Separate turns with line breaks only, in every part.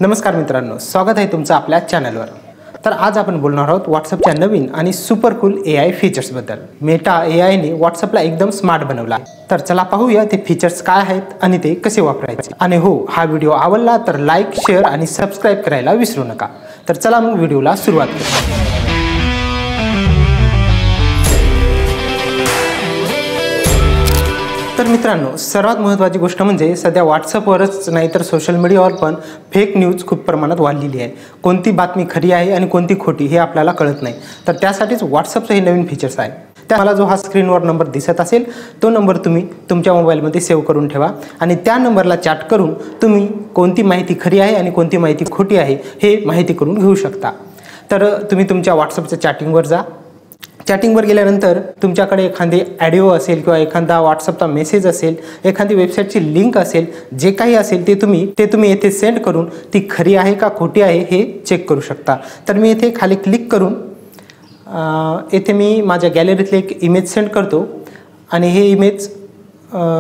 नमस्कार मित्रांनो, स्वागत आहे तुमचं आपल्या चॅनलवर। तर आज आपण बोलणार आहोत WhatsAppच्या नवीन आणि सुपर कूल AI फीचर्स बद्दल। मेटा AI ने WhatsAppला एकदम स्मार्ट बनवला। तर चला पाहूया ते फीचर्स काय आहेत आणि ते कसे वापरायचे। आणि हो, हा व्हिडिओ आवडला तर लाईक, शेअर आणि सबस्क्राइब करायला विसरू नका। तर चला मग व्हिडिओला सुरुवात करूया। तर मित्रांनो, सर्वात महत्त्वाची गोष्ट म्हणजे सध्या WhatsAppवरच नाही तर सोशल मीडियावर पण फेक न्यूज खूप प्रमाणात वाढलेली आहे। कोणती बातमी खरी आहे आणि कोणती खोटी हे आपल्याला कळत नाही। तर त्यासाठीच WhatsAppचे हे नवीन फीचर्स आहे। त्याला जो हा स्क्रीनवर नंबर दिसत असेल तो नंबर तुम्ही तुमच्या मोबाईलमध्ये सेव्ह करून ठेवा आणि त्या नंबरला चॅट करून तुम्ही कोणती माहिती खरी आहे आणि कोणती माहिती खोटी आहे हे माहिती करून घेऊ शकता। तर तुम्ही तुमच्या WhatsAppच्या चॅटिंगवर जा। चॅटिंगवर गेल्यानंतर तुमच्याकडे एखादी ऑडिओ असेल किंवा एखादा WhatsAppचा मेसेज असेल, एखादी वेबसाईटची लिंक असेल, जे काही असेल ते तुम्ही येथे सेंड करून ती खरी आहे का खोटी आहे हे चेक करू शकता। तर मी येथे खाली क्लिक करून येथे मी माझ्या गॅलरीतले एक इमेज सेंड करतो आणि हे इमेज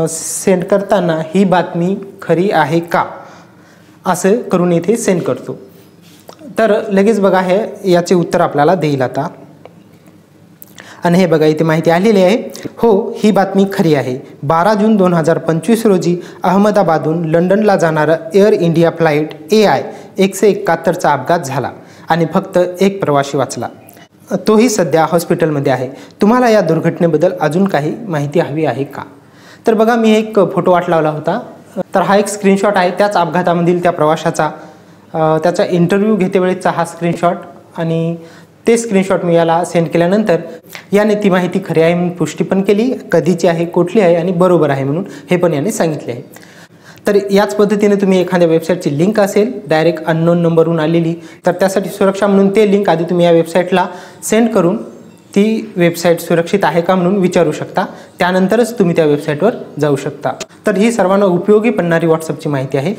सेंड करताना ही बातमी खरी आहे का असं करून येथे सेंड करतो। तर लगेच बघा हे याचे उत्तर आपल्याला देईल आता। आणि हे बघा इथे माहिती आलेली आहे। हो, ही बातमी खरी आहे। 12 जून 2025 रोजी अहमदाबादहून लंडनला जाणारा एअर इंडिया फ्लाईट AI 171चा अपघात झाला आणि फक्त एक प्रवासी वाचला। तोही सध्या हॉस्पिटलमध्ये आहे। तुम्हाला या दुर्घटनेबद्दल अजून काही माहिती हवी आहे का? तर बघा मी एक फोटो वाट लावला होता। तर हा एक स्क्रीनशॉट आहे त्याच अपघातामधील त्या प्रवाशाचा, त्याचा इंटरव्ह्यू घेतेवेळेचा हा स्क्रीनशॉट। आणि ते स्क्रीनशॉट मी याला सेंड केल्यानंतर याने ती माहिती खरी आहे म्हणून पुष्टी पण केली, कधीची आहे, कुठली आहे आणि बरोबर आहे म्हणून हे पण याने सांगितले आहे। तर याच पद्धतीने तुम्ही एखाद्या वेबसाईटची लिंक असेल डायरेक्ट अननोन नंबरवरून आलेली, तर त्यासाठी सुरक्षा म्हणून ते लिंक आधी तुम्ही या वेबसाईटला सेंड करून ती वेबसाईट सुरक्षित आहे का म्हणून विचारू शकता। त्यानंतरच तुम्ही त्या वेबसाईटवर जाऊ शकता। तर ही सर्वांना उपयोगी पडणारी WhatsAppची माहिती आहे।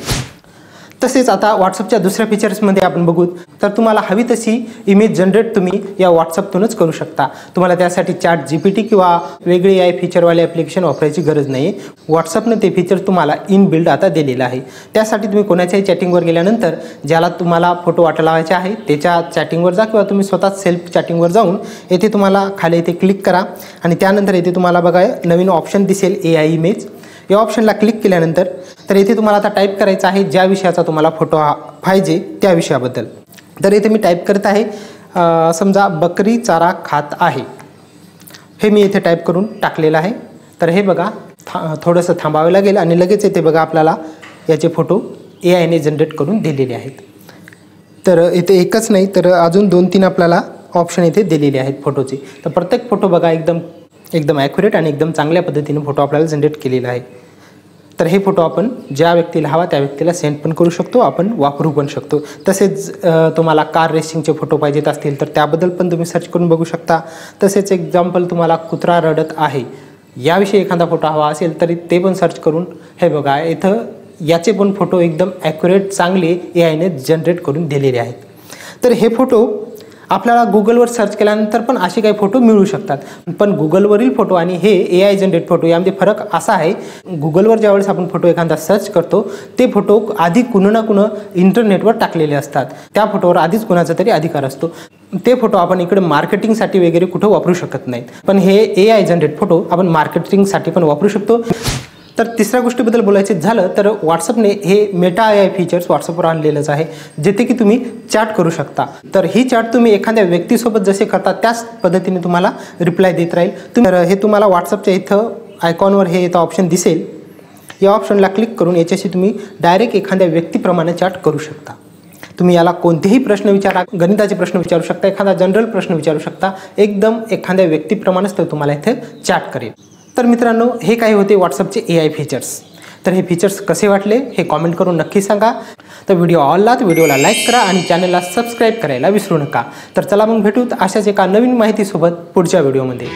तसेच आता WhatsAppच्या दुसऱ्या फीचर्समध्ये आपण बघू तर तुम्हाला हवी तशी इमेज जनरेट तुम्ही या WhatsAppतूनच करू शकता। तुम्हाला त्यासाठी ChatGPT किंवा वेगळे AI फीचरवाले ॲप्लिकेशन वापरायची गरज नाही। WhatsAppने ते फीचर तुम्हाला इनबिल्ड आता दिलेलं आहे। त्यासाठी तुम्ही कोणाच्याही चॅटिंगवर गेल्यानंतर ज्याला तुम्हाला फोटो वाटलावायचे आहे त्याच्या चॅटिंगवर जा किंवा तुम्ही स्वतः सेल्फ चॅटिंगवर जाऊन येथे तुम्हाला खाली इथे क्लिक करा आणि त्यानंतर येथे तुम्हाला बघा नवीन ऑप्शन दिसेल AI इमेज। या ऑप्शनला क्लिक केल्यानंतर तर येथे तुम्हाला आता टाईप करायचं आहे ज्या विषयाचा तुम्हाला फोटो पाहिजे त्या विषयाबद्दल। तर येथे मी टाईप करत आहे समजा बकरी चारा खात आहे, हे मी येथे टाईप करून टाकलेलं आहे। तर हे बघा थोडंसं थांबावे लागेल आणि लगेच येथे बघा आपल्याला याचे फोटो AI ने जनरेट करून दिलेले आहेत। तर इथे एकच नाही तर अजून 2-3 आपल्याला ऑप्शन इथे दिलेले आहेत फोटोचे। तर प्रत्येक फोटो बघा एकदम ॲक्युरेट आणि एकदम चांगल्या पद्धतीने फोटो आपल्याला जनरेट केलेला आहे। तर हे फोटो आपण ज्या व्यक्तीला हवा त्या व्यक्तीला सेंड पण करू शकतो, आपण वापरू पण शकतो। तसेच तुम्हाला कार रेसिंगचे फोटो पाहिजेत असतील तर त्याबद्दल पण तुम्ही सर्च करून बघू शकता। तसेच एक्झाम्पल तुम्हाला कुत्रा रडत आहे याविषयी एखादा फोटो हवा असेल तरी ते पण सर्च करून हे बघा इथं याचे पण फोटो एकदम ॲक्युरेट चांगले AI ने जनरेट करून दिलेले आहेत। तर हे फोटो आपल्याला गुगलवर सर्च केल्यानंतर पण असे काही फोटो मिळू शकतात। पण गुगलवरील फोटो आणि हे AI जनरेट फोटो यामध्ये फरक असा आहे, गुगलवर ज्यावेळेस आपण फोटो एखादा सर्च करतो ते फोटो आधी कुणा ना कुणा इंटरनेटवर टाकलेले असतात। त्या फोटोवर आधीच कुणाचा तरी अधिकार असतो। ते फोटो आपण इकडे मार्केटिंगसाठी वगैरे कुठं वापरू शकत नाहीत। पण हे AI जनरेट फोटो आपण मार्केटिंगसाठी पण वापरू शकतो। तर तिसऱ्या गोष्टीबद्दल बोलायचे झालं तर WhatsAppने हे मेटा AI फीचर्स WhatsAppवर आणलेलंच आहे, जिथे की तुम्ही चॅट करू शकता। तर ही चॅट तुम्ही एखाद्या व्यक्तीसोबत जसे करता त्याच पद्धतीने तुम्हाला रिप्लाय देत राहील। तर हे तुम्हाला WhatsAppच्या इथं आयकॉनवर हे इथं ऑप्शन दिसेल, या ऑप्शनला क्लिक करून याच्याशी तुम्ही डायरेक्ट एखाद्या व्यक्तीप्रमाणे चॅट करू शकता। तुम्ही याला कोणतेही प्रश्न विचारा, गणिताचे प्रश्न विचारू शकता, एखादा जनरल प्रश्न विचारू शकता, एकदम एखाद्या व्यक्तीप्रमाणेच ते तुम्हाला इथे चॅट करेल। तर मित्रांनो, हे काही होते WhatsAppचे AI फीचर्स। तर हे फीचर्स कसे वाटले हे कॉमेंट करून नक्की सांगा। तर व्हिडिओ आवडला तर व्हिडिओला लाईक करा आणि चॅनलला सबस्क्राईब करायला विसरू नका। तर चला मग भेटूत अशाच एका नवीन माहितीसोबत पुढच्या व्हिडिओमध्ये।